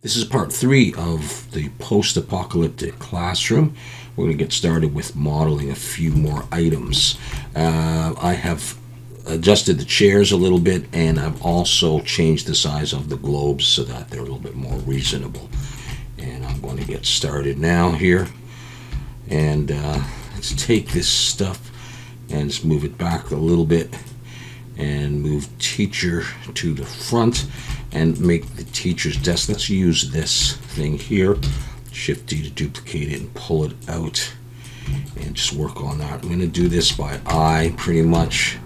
This is part 3 of the post-apocalyptic classroom. We're going to get started with modeling a few more items. I have adjusted the chairs a little bit, and I've also changed the size of the globes so that they're a little bit more reasonable. And I'm going to get started now here. And let's take this stuff and just move it back a little bit and move teacher to the front and make the teacher's desk. Let's use this thing here. Shift D to duplicate it and pull it out and just work on that. I'm going to do this by eye pretty much,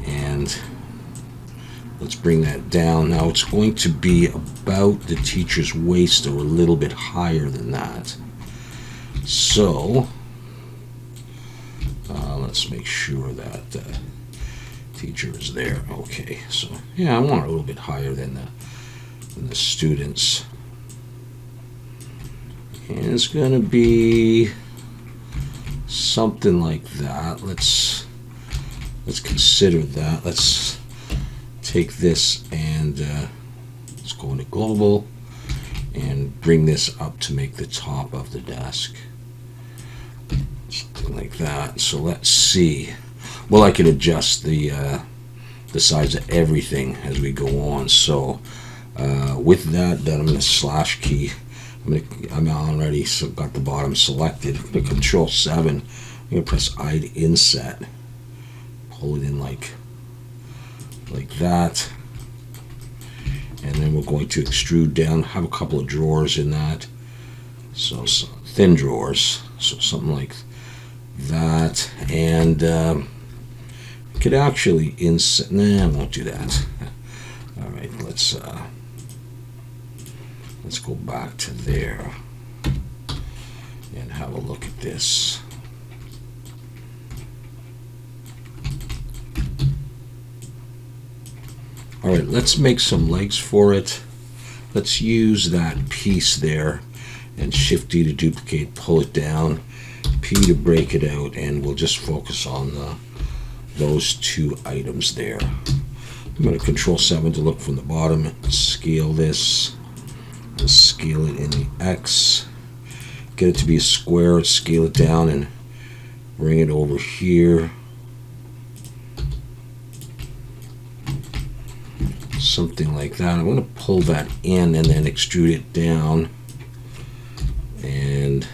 and let's bring that down. Now it's going to be about the teacher's waist or a little bit higher than that. So let's make sure that teacher is there. Okay, so yeah, I want it a little bit higher than the students, and it's going to be something like that. Let's consider that. Let's take this and let's go into global and bring this up to make the top of the desk, something like that. So let's see. Well, I can adjust the size of everything as we go on. So with that done, I'm going to slash key. I'm already got the bottom selected. I'm going to Control 7. I'm going to press I to inset. Pull it in like that. And then we're going to extrude down. Have a couple of drawers in that. So thin drawers. So something like that. And could actually insert. Nah, I won't do that. All right, let's go back to there and have a look at this. All right, let's make some legs for it. Let's use that piece there and Shift D to duplicate, pull it down, P to break it out, and we'll just focus on those two items there. I'm going to Control 7 to look from the bottom and scale this. And scale it in the X. Get it to be a square, scale it down and bring it over here. Something like that. I'm going to pull that in and then extrude it down and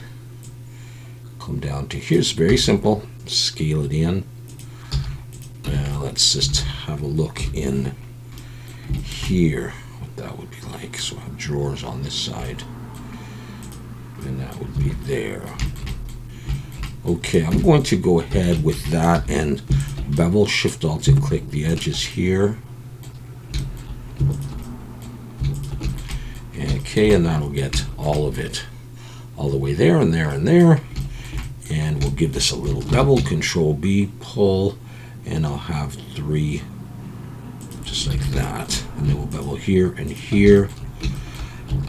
come down to here. It's very simple. Scale it in. Let's just have a look in here what that would be like. So I have drawers on this side, and that would be there. Okay, I'm going to go ahead with that and bevel, Shift Alt and click the edges here. Okay, and that'll get all of it all the way there and there and there. And we'll give this a little bevel, Control B, pull, and I'll have 3 just like that, and then we'll bevel here and here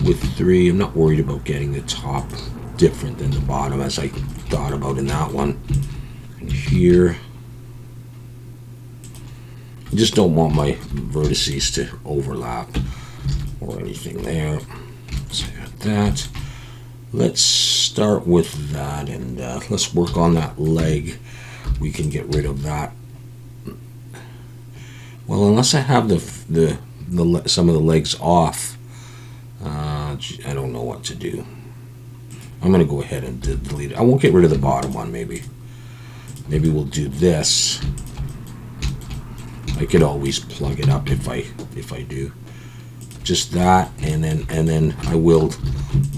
with 3. I'm not worried about getting the top different than the bottom as I thought about in that one. And here, I just don't want my vertices to overlap or anything there. So I got that. Let's start with that, and let's work on that leg. We can get rid of that. Well, unless I have some of the legs off, I don't know what to do. I'm going to go ahead and delete it. I won't get rid of the bottom one. Maybe we'll do this. I could always plug it up if I do. Just that, and then I will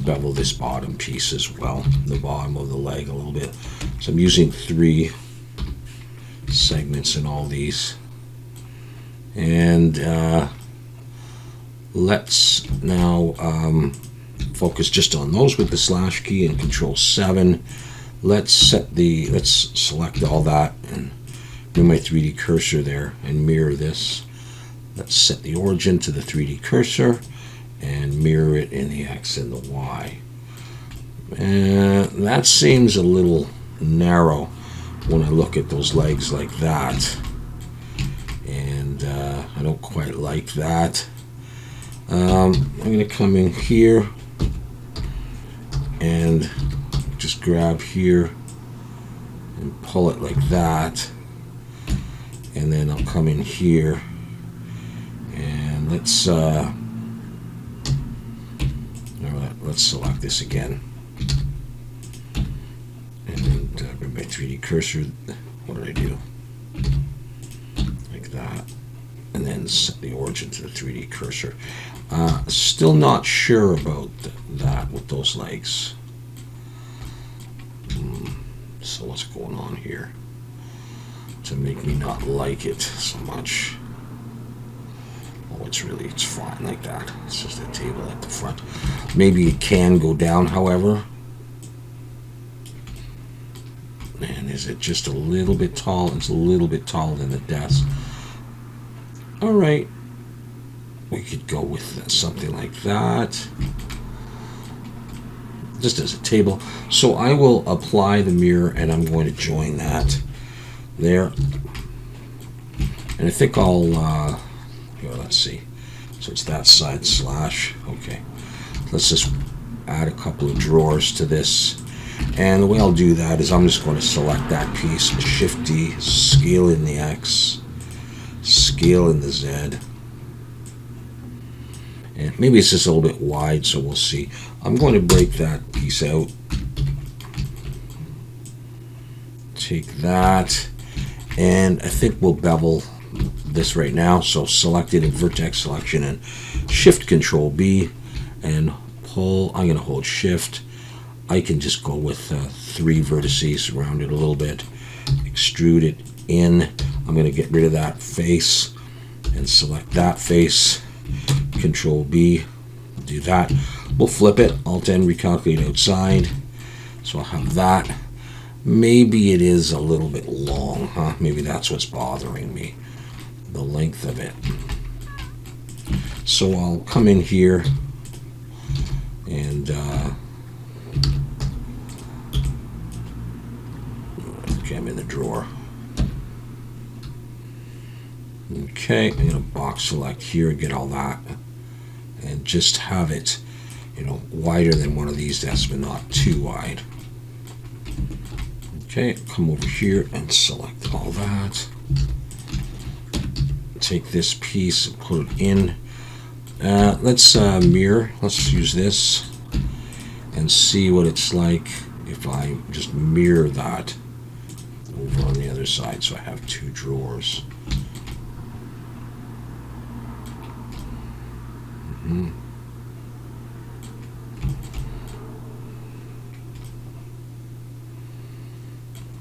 bevel this bottom piece as well, the bottom of the leg a little bit. So I'm using 3 segments in all these. And let's now focus just on those with the slash key and Control 7. Let's select all that and bring my 3D cursor there and mirror this. Let's set the origin to the 3D cursor and mirror it in the X and the Y. And that seems a little narrow when I look at those legs like that. And I don't quite like that. I'm going to come in here and just grab here and pull it like that, and then I'll come in here and let's select this again, and then bring my 3D cursor. What did I do? Like that, and then set the origin to the 3D cursor. Still not sure about that with those legs. So what's going on here to make me not like it so much? Oh, it's fine like that. It's just a table at the front. Maybe it can go down, however. And is it just a little bit tall? It's a little bit taller than the desk. All right. We could go with something like that. Just as a table. So I will apply the mirror and I'm going to join that there. And I think I'll, here, let's see. So it's that side slash. Okay. Let's just add a couple of drawers to this. And the way I'll do that is I'm just going to select that piece, Shift D, scale in the X, scale in the Z. And maybe it's just a little bit wide, so we'll see. I'm going to break that piece out. Take that, and I think we'll bevel this right now. So select it in vertex selection and Shift Control B and pull. I'm going to hold Shift. I can just go with 3 vertices around it a little bit. Extrude it in. I'm going to get rid of that face and select that face. Control B, do that. We'll flip it, Alt N, recalculate outside. So I'll have that. Maybe it is a little bit long, huh? Maybe that's what's bothering me, the length of it. So I'll come in here and okay, I'm in the drawer. Okay, I'm going to box select here and get all that, and just have it, wider than one of these desks, but not too wide. Okay, come over here and select all that. Take this piece and put it in. Let's mirror. Let's use this and see what it's like if I just mirror that over on the other side. So I have 2 drawers.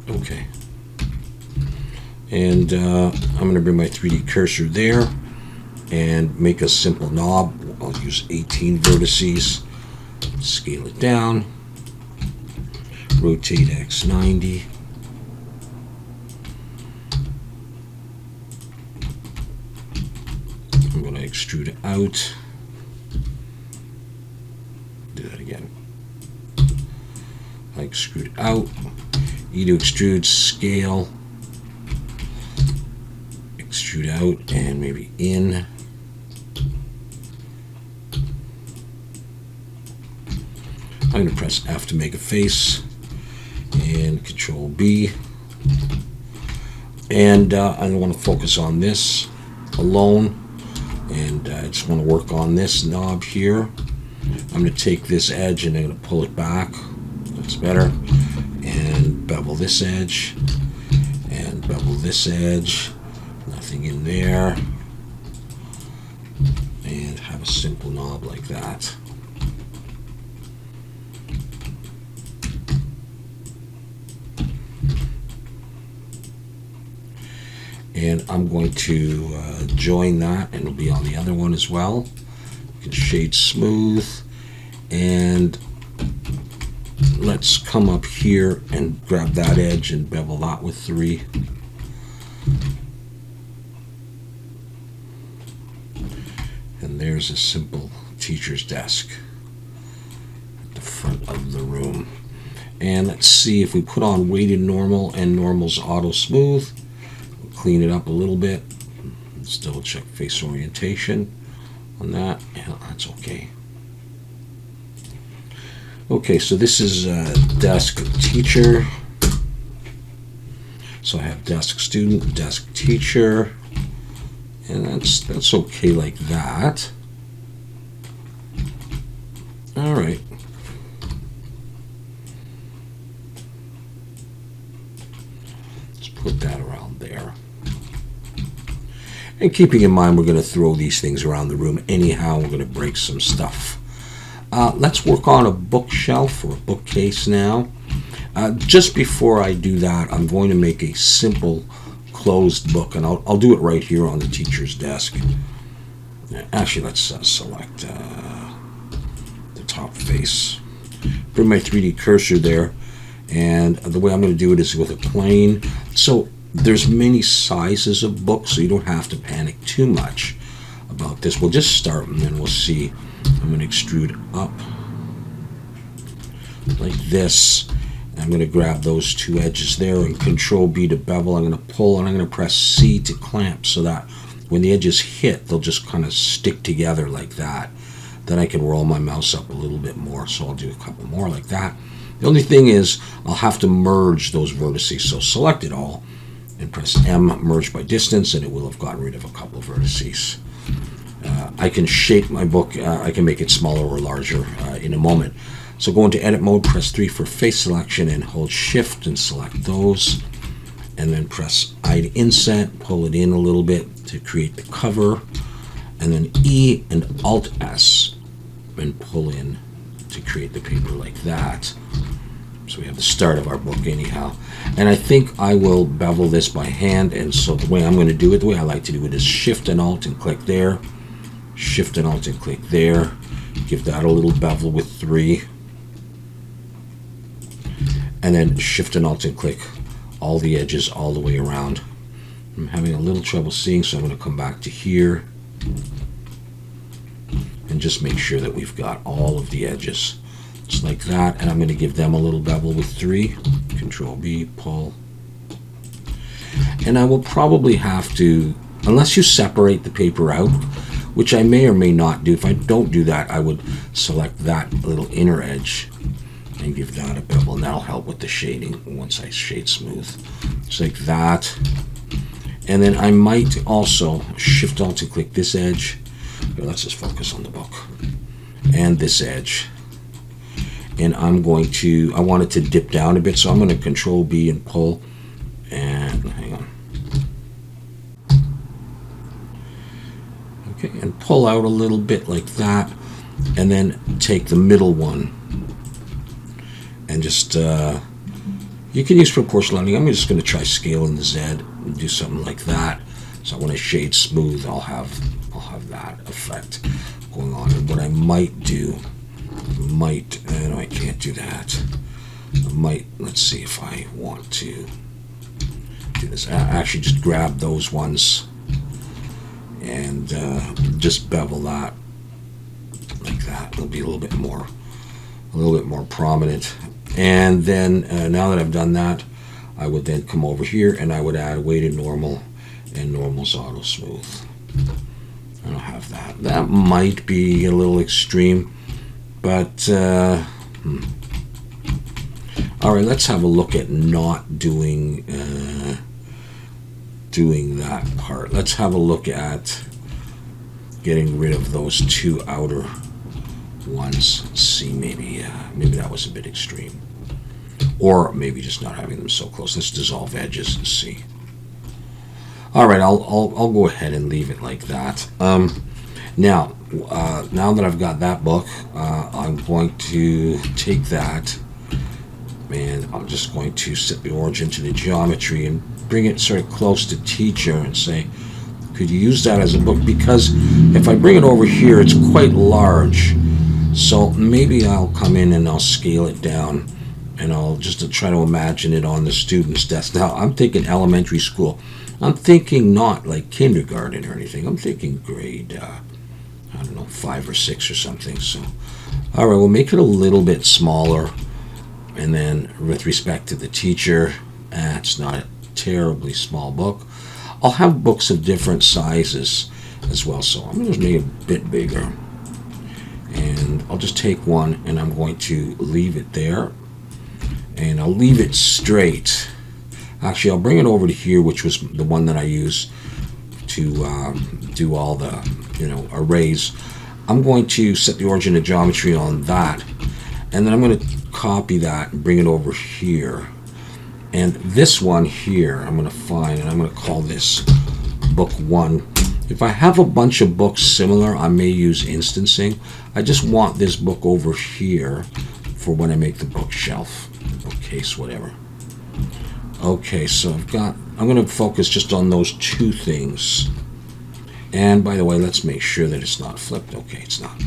Okay, and I'm going to bring my 3D cursor there and make a simple knob. I'll use 18 vertices, scale it down, rotate X90. I'm going to extrude it out. Do that again. I extrude it out. E to extrude, scale, extrude out, and maybe in. I'm going to press F to make a face, and Control B. And I want to focus on this alone, and I just want to work on this knob here. I'm going to take this edge and I'm going to pull it back. That's better. And bevel this edge. And bevel this edge. Nothing in there. And have a simple knob like that. And I'm going to join that, and it'll be on the other one as well. You can shade smooth, and let's come up here and grab that edge and bevel that with 3. And there's a simple teacher's desk at the front of the room. And let's see if we put on weighted normal and normal's auto smooth. Clean it up a little bit. Let's double check face orientation. on that. Yeah, that's okay. Okay, so this is desk teacher. So I have desk student, desk teacher, and that's okay like that. All right. Let's put that around there. And keeping in mind we're going to throw these things around the room anyhow, we're going to break some stuff. Let's work on a bookshelf or a bookcase now. Just before I do that, I'm going to make a simple closed book, and I'll do it right here on the teacher's desk. Actually, let's select the top face. Bring my 3D cursor there, and the way I'm going to do it is with a plane. So there's many sizes of books, so you don't have to panic too much about this. We'll just start, and then we'll see. I'm going to extrude up like this. I'm going to grab those two edges there and Control B to bevel. I'm going to pull, and I'm going to press C to clamp so that when the edges hit, they'll just kind of stick together like that. Then I can roll my mouse up a little bit more, so I'll do a couple more like that. The only thing is I'll have to merge those vertices. So select it all and press M, merge by distance, and it will have gotten rid of a couple of vertices. I can shape my book. I can make it smaller or larger in a moment. So go into edit mode, press 3 for face selection, and hold shift and select those. And then press I to inset, pull it in a little bit to create the cover. And then E and Alt S and pull in to create the paper like that. So we have the start of our book anyhow. And I think I will bevel this by hand. And so the way I'm going to do it, the way I like to do it is Shift and Alt and click there. Shift and Alt and click there. Give that a little bevel with 3. And then Shift and Alt and click all the edges all the way around. I'm having a little trouble seeing, so I'm going to come back to here and just make sure that we've got all of the edges. Just like that, and I'm going to give them a little bevel with 3. Control B, pull. And I will probably have to, unless you separate the paper out, which I may or may not do. If I don't do that, I would select that little inner edge and give that a bevel, and that'll help with the shading once I shade smooth. Just like that. And then I might also Shift Alt to click this edge. Here, let's just focus on the book. And this edge. And I'm going to, I want it to dip down a bit, so I'm going to Control B and pull. And hang on. Okay, and pull out a little bit like that. And then take the middle one. And just, you can use proportional. I'm just going to try scaling the Z and do something like that. So when I shade smooth, I'll have that effect going on. And what I might do, no, I can't do that. I might, let's see if I want to do this. I actually just grab those ones and just bevel that like that. It'll be a little bit more prominent. And then now that I've done that, I would then come over here and I would add weighted normal and normal's auto smooth. I don't have that. That might be a little extreme, but all right, let's have a look at not doing that part. Let's have a look at getting rid of those two outer ones. Let's see, maybe that was a bit extreme, or maybe just not having them so close. Let's dissolve edges and see. All right, I'll go ahead and leave it like that. Now that I've got that book, I'm going to take that and I'm just going to set the origin to the geometry and bring it sort of close to teacher and say, could you use that as a book? Because if I bring it over here, it's quite large. So maybe I'll come in and I'll scale it down and I'll just try to imagine it on the student's desk. Now, I'm thinking elementary school. I'm thinking not like kindergarten or anything. I'm thinking grade, I don't know, 5 or 6 or something. So, all right, we'll make it a little bit smaller. And then with respect to the teacher, it's not a terribly small book. I'll have books of different sizes. as well. So I'm going to make it a bit bigger. And I'll just take one and I'm going to leave it there. And I'll leave it straight. Actually, I'll bring it over to here, which was the one that I use to do all the, arrays. I'm going to set the origin of geometry on that. And then I'm going to copy that and bring it over here. And this one here, I'm going to find, and I'm going to call this book 1. If I have a bunch of books similar, I may use instancing. I just want this book over here for when I make the bookshelf, bookcase, whatever. Okay, so I'm going to focus just on those 2 things. And by the way, let's make sure that it's not flipped. Okay, it's not.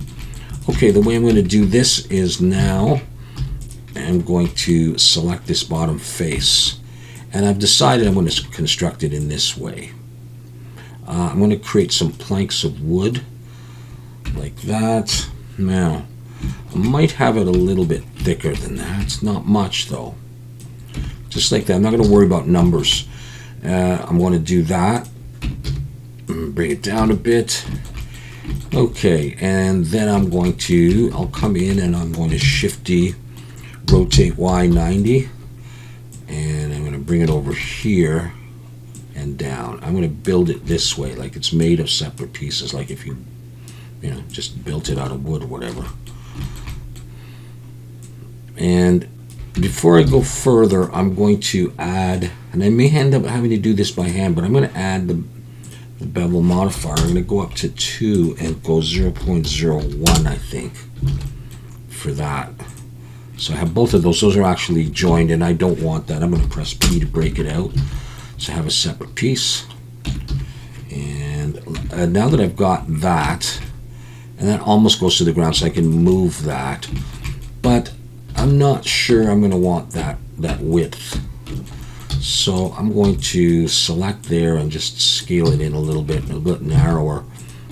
Okay, the way I'm going to do this is now I'm going to select this bottom face. And I've decided I'm going to construct it in this way. I'm going to create some planks of wood like that. Now, I might have it a little bit thicker than that. It's not much though. Just like that. I'm not going to worry about numbers. I'm going to do that. Bring it down a bit. Okay, and then I'll come in and I'm going to Shift D, rotate Y 90, and I'm going to bring it over here and down. I'm going to build it this way, like it's made of separate pieces, like if you just built it out of wood or whatever. And before I go further, I'm going to add, and I may end up having to do this by hand, but I'm going to add the bevel modifier. I'm going to go up to 2 and go 0.01, I think, for that. So I have both of those. Those are actually joined, and I don't want that. I'm going to press P to break it out. So I have a separate piece. And now that I've got that, and that almost goes to the ground, so I can move that. But I'm not sure I'm going to want that width. So I'm going to select there and just scale it in a little bit narrower.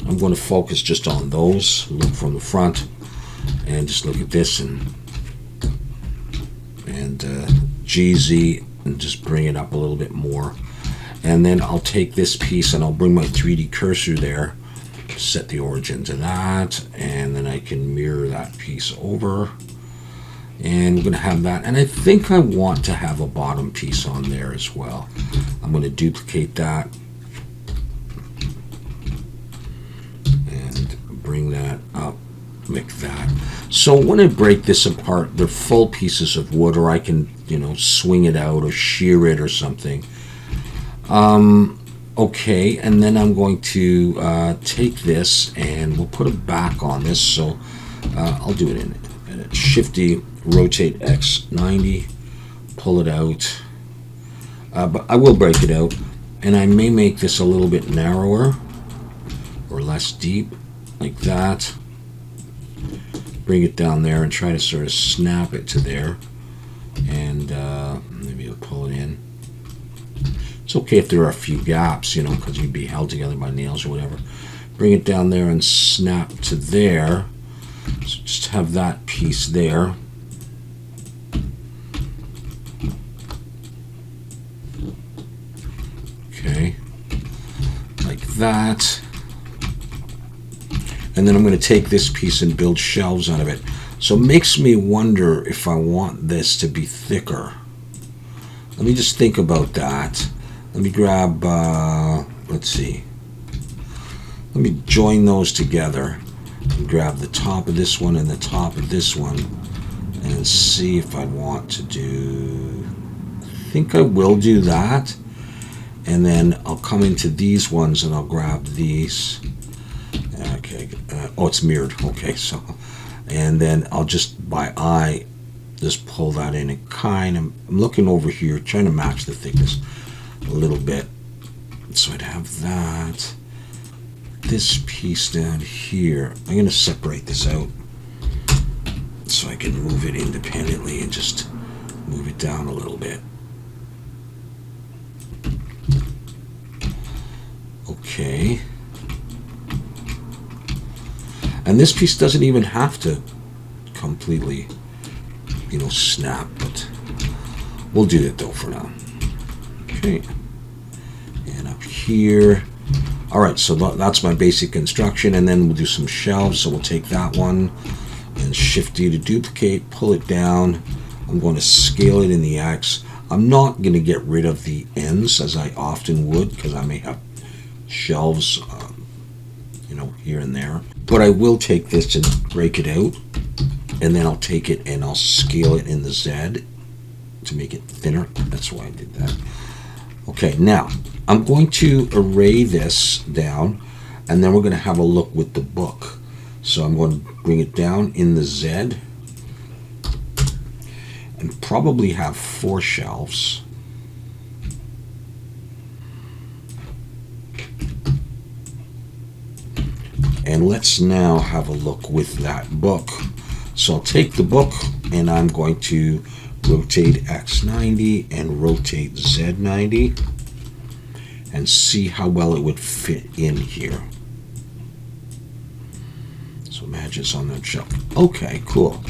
I'm going to focus just on those, look from the front, and just look at this and GZ and just bring it up a little bit more. And then I'll take this piece and I'll bring my 3D cursor there, set the origin to that, and then I can mirror that piece over. And we're going to have that, and I think I want to have a bottom piece on there as well. I'm going to duplicate that and bring that up like that. So when I break this apart, they're full pieces of wood, or I can swing it out or shear it or something. Okay, and then I'm going to take this and we'll put it back on this. So I'll do it in Shift D, rotate X 90, pull it out, but I will break it out, and I may make this a little bit narrower or less deep, like that. Bring it down there and try to sort of snap it to there, and maybe I'll pull it in. It's okay if there are a few gaps, because you'd be held together by nails or whatever. Bring it down there and snap to there. So just have that piece there. Okay, like that. And then I'm going to take this piece and build shelves out of it. So it makes me wonder if I want this to be thicker. Let me just think about that. Let me grab, let's see. Let me join those together. Grab the top of this one and the top of this one and see if I want to do, I think I will do that, and then I'll come into these ones and I'll grab these. Okay, oh, it's mirrored. Okay, so, and then I'll just by eye just pull that in and I'm looking over here trying to match the thickness a little bit, so I'd have that. This piece down here, I'm going to separate this out so I can move it independently and just move it down a little bit. Okay. And this piece doesn't even have to completely, snap, but we'll do it though for now. Okay. And up here, All right, so that's my basic construction, and then we'll do some shelves. So we'll take that one and Shift D to duplicate, pull it down. I'm going to scale it in the X. I'm not going to get rid of the ends as I often would, because I may have shelves, here and there. But I will take this and break it out, and then I'll take it and I'll scale it in the Z to make it thinner. That's why I did that. Okay, now I'm going to array this down, and then we're going to have a look with the book. So I'm going to bring it down in the Z and probably have 4 shelves. And let's now have a look with that book. So I'll take the book and I'm going to rotate X90 and rotate Z90 and see how well it would fit in here. So imagine it's on that shelf. Okay, cool.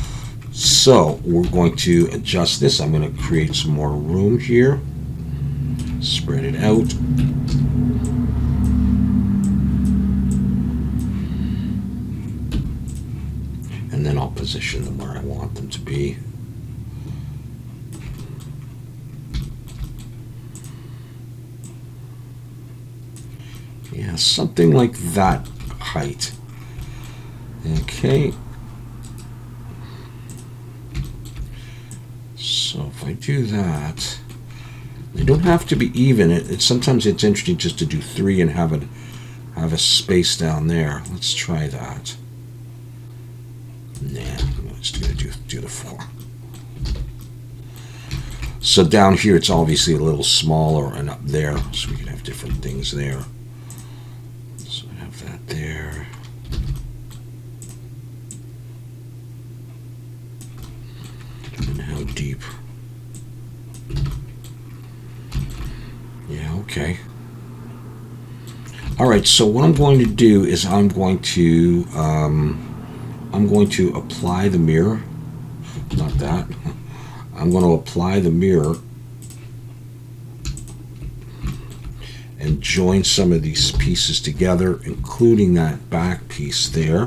So we're going to adjust this. I'm going to create some more room here. Spread it out. And then I'll position them where I want them to be. Yeah, something like that height. Okay. So if I do that, they don't have to be even. Sometimes it's interesting just to do 3 and have a space down there. Let's try that. Nah, let's do the 4. So down here it's obviously a little smaller, and up there, so we can have different things there. So I have that there. And how deep? Yeah, okay. All right, so what I'm going to do is I'm going to apply the mirror. Not that. I'm going to apply the mirror and join some of these pieces together, including that back piece there.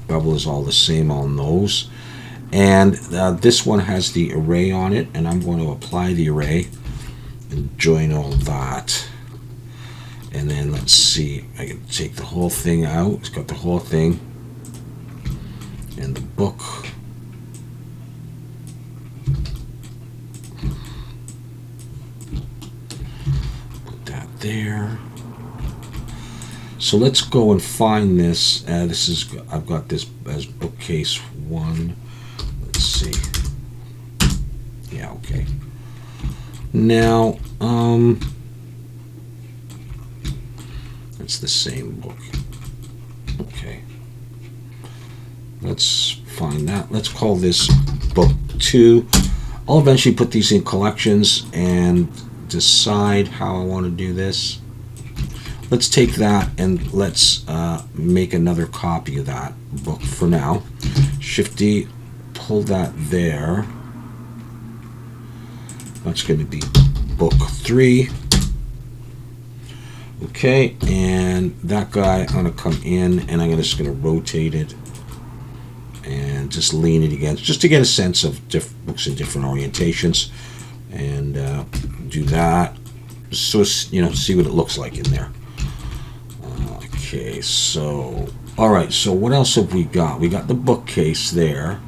Bevel is all the same on those. And this one has the array on it, and I'm going to apply the array and join all that. And then let's see, I can take the whole thing out. It's got the whole thing. And the book. Put that there. So let's go and find this. I've got this as bookcase 1. Let's see. Yeah, okay. Now, it's the same book. Okay. Let's find that. Let's call this book 2. I'll eventually put these in collections and decide how I want to do this. Let's take that and let's make another copy of that book for now. Shift D, pull that there. That's going to be book 3. Okay, and that guy, I'm going to come in and I'm just going to rotate it and just lean it against, just to get a sense of books in different orientations, and do that. So, see what it looks like in there. Okay, so, all right, so what else have we got? We got the bookcase there,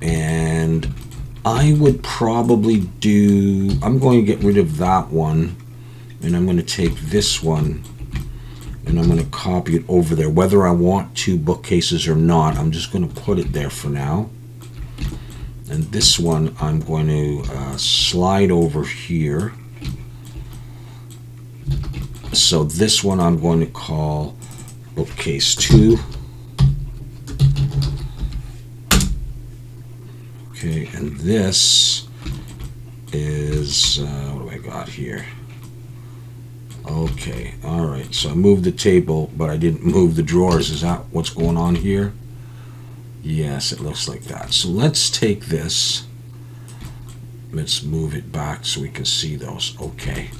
and I would probably I'm going to get rid of that one, and I'm going to take this one, and I'm going to copy it over there. Whether I want 2 bookcases or not, I'm just going to put it there for now. And this one, I'm going to slide over here. So this one I'm going to call bookcase 2. Okay, and this is, what do I got here? Okay, all right, so I moved the table, but I didn't move the drawers. Is that what's going on here? Yes, it looks like that. So let's take this. Let's move it back so we can see those. Okay,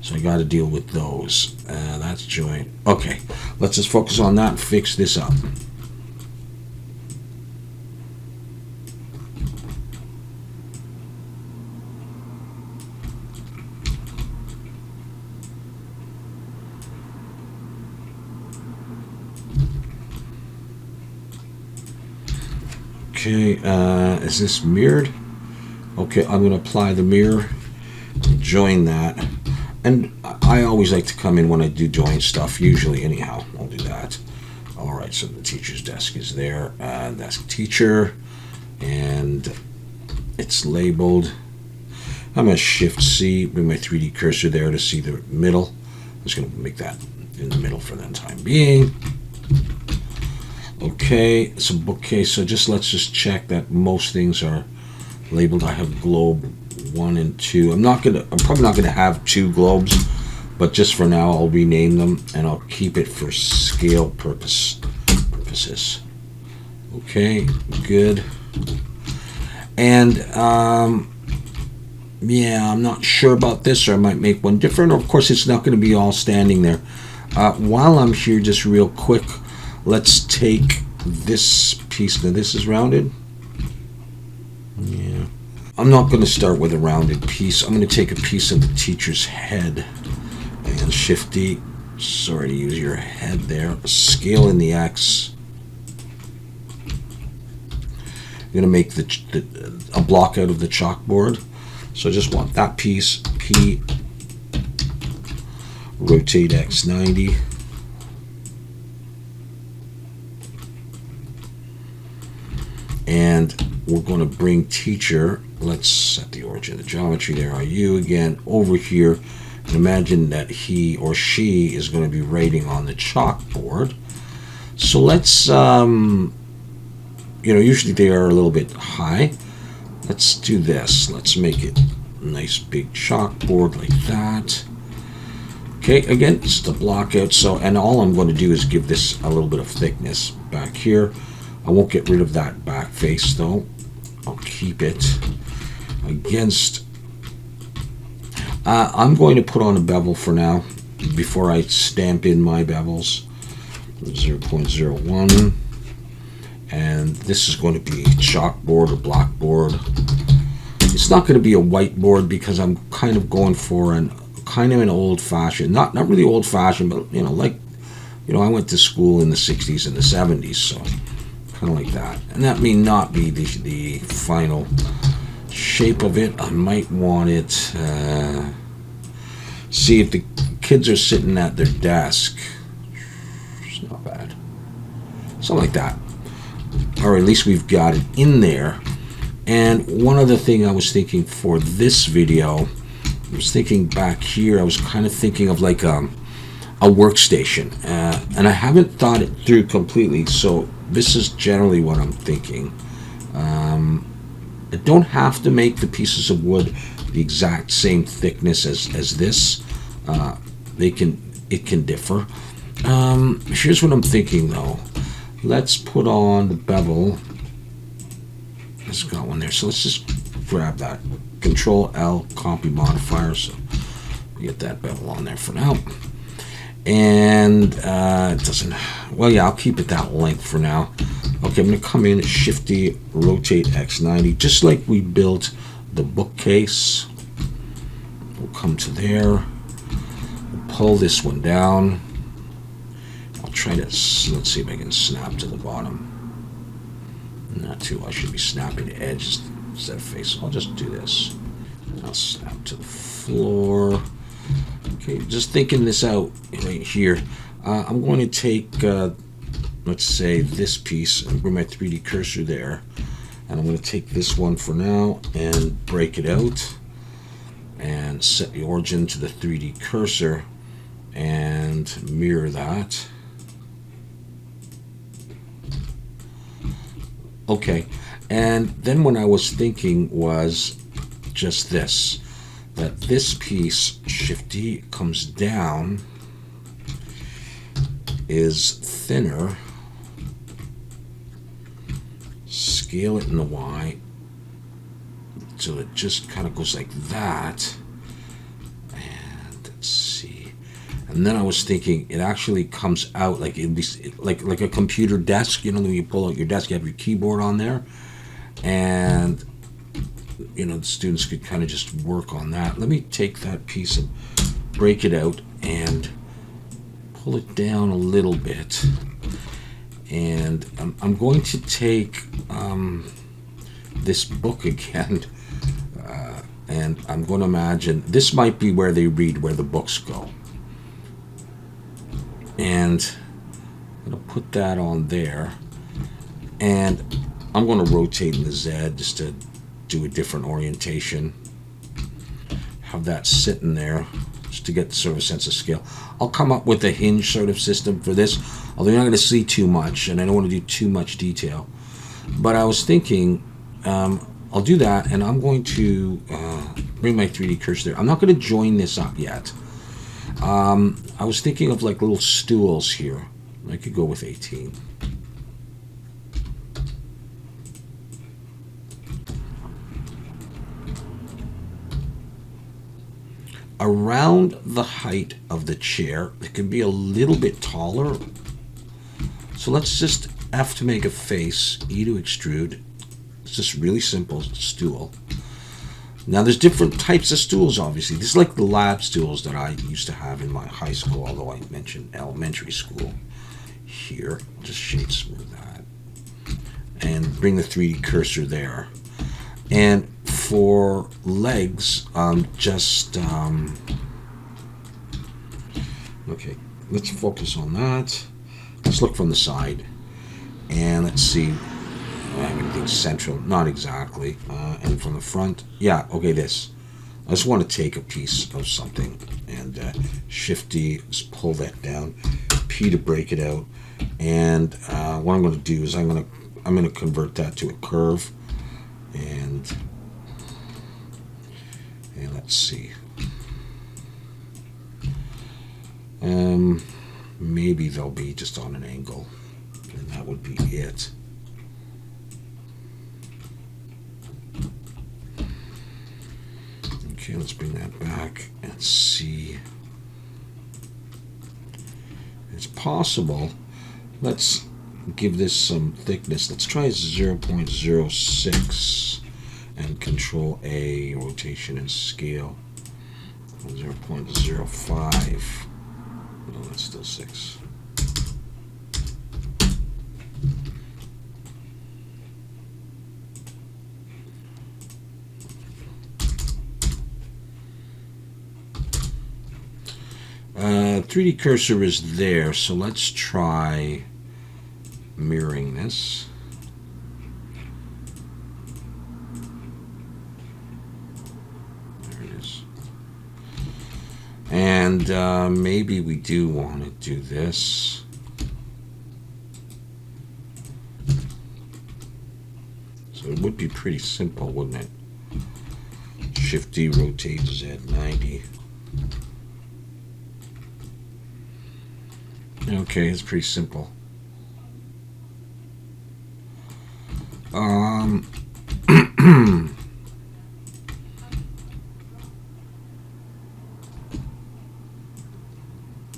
So I got to deal with those. That's joint. Okay, let's just focus on that and fix this up. Okay, is this mirrored? Okay, I'm going to apply the mirror, join that. And I always like to come in when I do join stuff, usually anyhow. I'll do that. All right, so the teacher's desk is there. Desk teacher, and it's labeled. I'm going to Shift C, bring my 3D cursor there to see the middle. I'm just going to make that in the middle for the time being. Okay, it's a bookcase, so let's just check that most things are labeled. I have globe 1 and 2. I'm probably not gonna have 2 globes, but just for now I'll rename them and I'll keep it for scale purposes. Okay, good. And yeah, I'm not sure about this, or I might make one different, or of course it's not going to be all standing there. While I'm here, just real quick, let's take this piece. Now this is rounded. Yeah. I'm not going to start with a rounded piece. I'm going to take a piece of the teacher's head and Shift D. Sorry to use your head there. Scale in the X. I'm going to make a block out of the chalkboard. So I just want that piece. P. Rotate X 90. And we're going to bring teacher, let's set the origin of the geometry there, RU again, over here, and imagine that he or she is going to be writing on the chalkboard. So let's, usually they are a little bit high. Let's do this. Let's make it a nice big chalkboard like that. Okay, again, it's the block out. So, and all I'm going to do is give this a little bit of thickness back here. I won't get rid of that back face though. I'll keep it against. I'm going to put on a bevel for now before I stamp in my bevels. 0.01. And this is going to be chalkboard or blockboard. It's not going to be a whiteboard because I'm kind of going for an old-fashioned, not really old-fashioned, but I went to school in the 60s and the 70s, so kind of like that. And that may not be the final shape of it. I might want it, see if the kids are sitting at their desk. It's not bad. Something like that. Or at least we've got it in there. And one other thing I was thinking for this video, I was thinking back here, I was kind of thinking of like a workstation. And I haven't thought it through completely, so this is generally what I'm thinking. I don't have to make the pieces of wood the exact same thickness as this. It can differ. Here's what I'm thinking though. Let's put on the bevel. It's got one there, so let's just grab that. Control L, copy modifier, so get that bevel on there for now. And it doesn't, well, yeah, I'll keep it that length for now. Okay, I'm going to come in, Shift D, rotate X90, just like we built the bookcase. We'll come to there, we'll pull this one down. I'll try to, let's see if I can snap to the bottom. Not too, I should be snapping to edge instead of face. I'll just do this. I'll snap to the floor. Okay, just thinking this out right here. I'm going to take, let's say, this piece and bring my 3D cursor there. And I'm going to take this one for now and break it out and set the origin to the 3D cursor and mirror that. Okay, and then what I was thinking was just this, that this piece, Shift D, comes down, is thinner, scale it in the Y, so it just kind of goes like that, and let's And then I was thinking it actually comes out like it'd be like a computer desk. You know, when you pull out your desk, you have your keyboard on there, and you know the students could kind of just work on that. Let me take that piece and break it out and pull it down a little bit. And I'm going to take this book again, and I'm going to imagine this might be where they read, where the books go. And I'm going to put that on there, and I'm going to rotate in the Z just to do a different orientation. Have that sitting there just to get sort of a sense of scale. I'll come up with a hinge sort of system for this, although you're not going to see too much, and I don't want to do too much detail. But I was thinking, I'll do that, and I'm going to bring my 3D cursor there. I'm not going to join this up yet. I was thinking of like little stools here. I could go with 18. Around the height of the chair, it can be a little bit taller. So let's just F to make a face, E to extrude. It's just really simple stool. Now there's different types of stools, obviously. This is like the lab stools that I used to have in my high school, although I mentioned elementary school. Here, just shade smooth that. And bring the 3D cursor there. And for legs, okay, let's focus on that. Let's look from the side. And let's see. I have anything central, not exactly. And from the front, yeah, okay, this. I just want to take a piece of something and Shift D, just pull that down, P to break it out, and what I'm going to do is I'm going to convert that to a curve, and let's see. Maybe they'll be just on an angle, and that would be it. Okay, let's bring that back and see. It's possible. Let's give this some thickness. Let's try 0.06 and Control A, rotation and scale. 0.05. No, that's still 6. Uh, 3D cursor is there, so let's try mirroring this. There it is. And maybe we do want to do this. So it would be pretty simple, wouldn't it? Shift D, rotate Z 90. Okay, it's pretty simple. Yeah,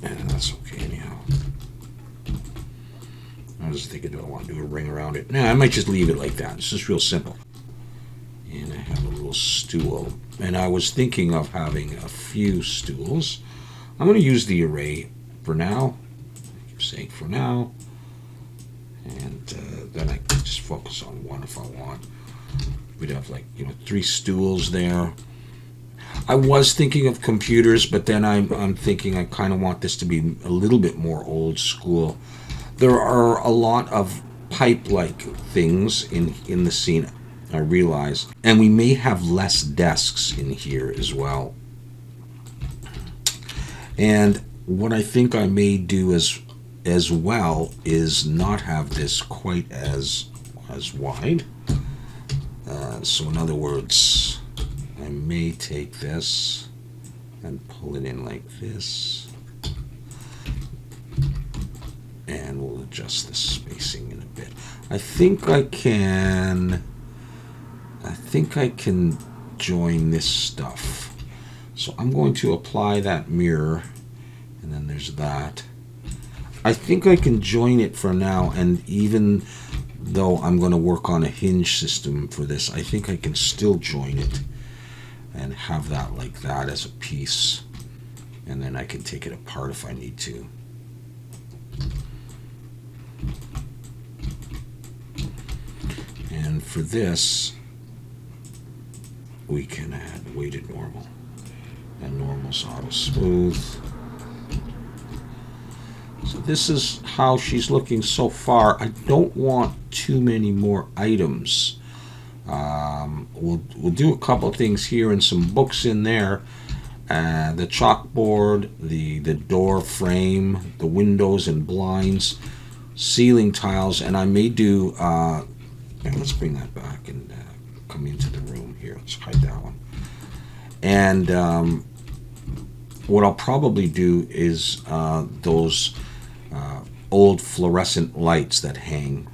that's okay anyhow. I was thinking, do I want to do a ring around it? Nah, I might just leave it like that. It's just real simple. And I have a little stool. And I was thinking of having a few stools. I'm going to use the array for now. Saying for now, and then I can just focus on one if I want. We'd have 3 stools there. I was thinking of computers, but then I'm thinking I kind of want this to be a little bit more old school. There are a lot of pipe-like things in the scene, I realize, and we may have less desks in here as well. And what I think I may do as well is not have this quite as wide. So in other words, I may take this and pull it in like this, and we'll adjust the spacing in a bit. I think I can join this stuff. So I'm going to apply that mirror And then there's that. I think I can join it for now, and even though I'm going to work on a hinge system for this, I think I can still join it and have that like that as a piece, and then I can take it apart if I need to. And for this, we can add weighted normal, and normal's auto smooth. So this is how she's looking so far. I don't want too many more items. We'll do a couple of things here and some books in there. The chalkboard, the door frame, the windows and blinds, ceiling tiles, and I may do. Let's bring that back and come into the room here. Let's hide that one. And what I'll probably do is those old fluorescent lights that hang,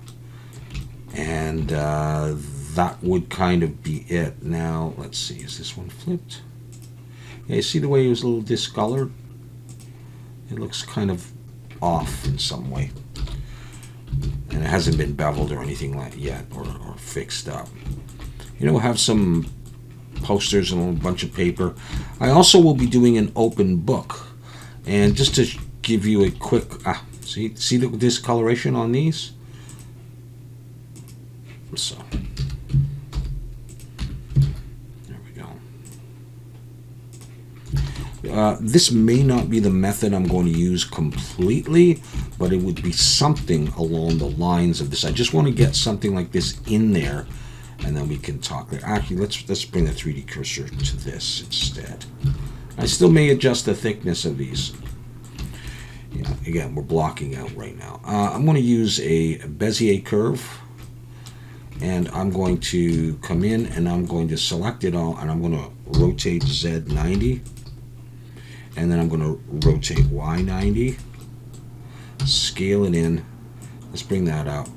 and that would kind of be it. Now let's see, is this one flipped? Yeah, you see the way it was a little discolored? It looks kind of off in some way, and it hasn't been beveled or anything like yet, or fixed up. You know, we'll have some posters and a bunch of paper. I also will be doing an open book, and just to give you a quick see the discoloration on these. So there we go. This may not be the method I'm going to use completely, but it would be something along the lines of this. I just want to get something like this in there, and then we can talk there. Actually, let's bring the 3D cursor to this instead. I still may adjust the thickness of these. Yeah, again, we're blocking out right now. I'm going to use a Bezier curve, and I'm going to come in and I'm going to select it all, and I'm going to rotate Z 90, and then I'm going to rotate Y 90, scale it in. Let's bring that out.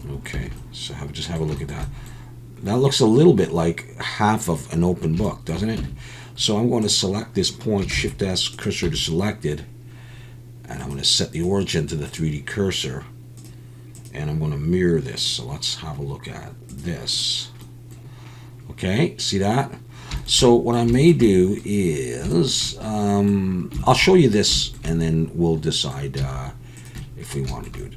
Okay, so just have a look at that. That looks a little bit like half of an open book, doesn't it? So I'm going to select this point, Shift S, cursor to selected, and I'm going to set the origin to the 3D cursor, and I'm going to mirror this. So let's have a look at this. Okay, see that? So what I may do is, I'll show you this, and then we'll decide if we want to do it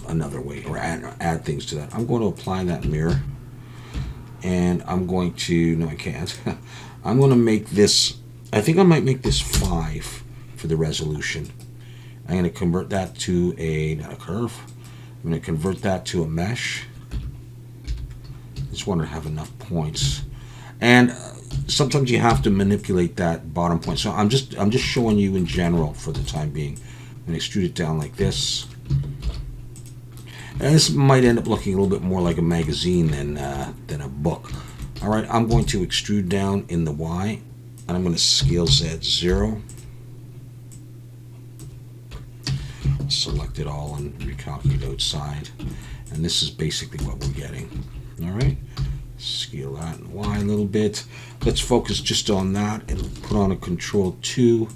another way, or add things to that. I'm going to apply that mirror, and I'm going to, no I can't, I'm going to make this, I think I might make this 5 for the resolution. I'm going to convert that to not a curve, I'm going to convert that to a mesh. Just want to have enough points, and sometimes you have to manipulate that bottom point. So I'm just showing you in general for the time being. I'm going to extrude it down like this. And this might end up looking a little bit more like a magazine than a book. All right, I'm going to extrude down in the Y, and I'm going to scale Z 0. Select it all and recalculate outside. And this is basically what we're getting. All right, scale that in Y a little bit. Let's focus just on that and put on a Control 2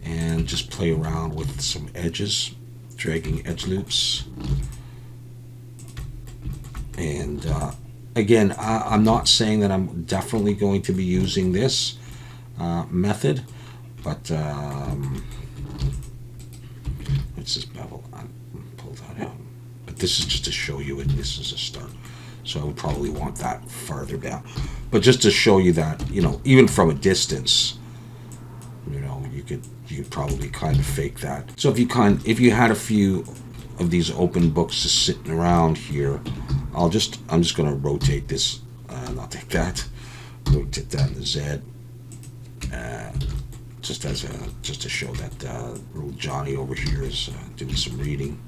and just play around with some edges, dragging edge loops. And again, I'm not saying that I'm definitely going to be using this method, but let's just bevel. I'll pull that out. But this is just to show you it. This is a start. So I would probably want that farther down. But just to show you that, you know, even from a distance, you know, you could probably kind of fake that. So if you had a few of these open books just sitting around here, I'm just going to rotate this, not take that, rotate that in the Z, just to show that little Johnny over here is doing some reading.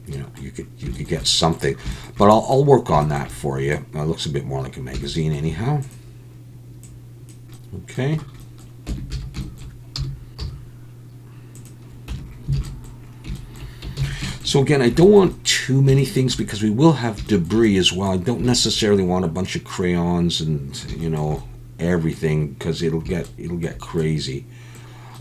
You know, you could get something, but I'll work on that for you. It looks a bit more like a magazine anyhow. Okay. So again, I don't want too many things because we will have debris as well. I don't necessarily want a bunch of crayons and, you know, everything, because it'll get crazy.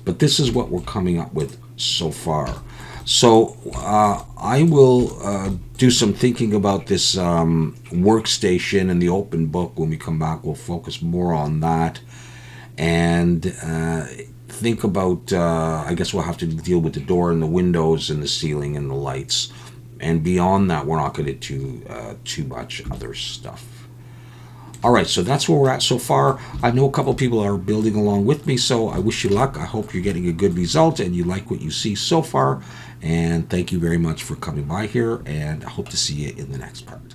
But this is what we're coming up with so far. So I will do some thinking about this workstation and the open book. When we come back, we'll focus more on that and think about, I guess we'll have to deal with the door and the windows and the ceiling and the lights. And beyond that, we're not going to do too much other stuff. All right, so that's where we're at so far. I know a couple people are building along with me, so I wish you luck. I hope you're getting a good result and you like what you see so far. And thank you very much for coming by here, and I hope to see you in the next part.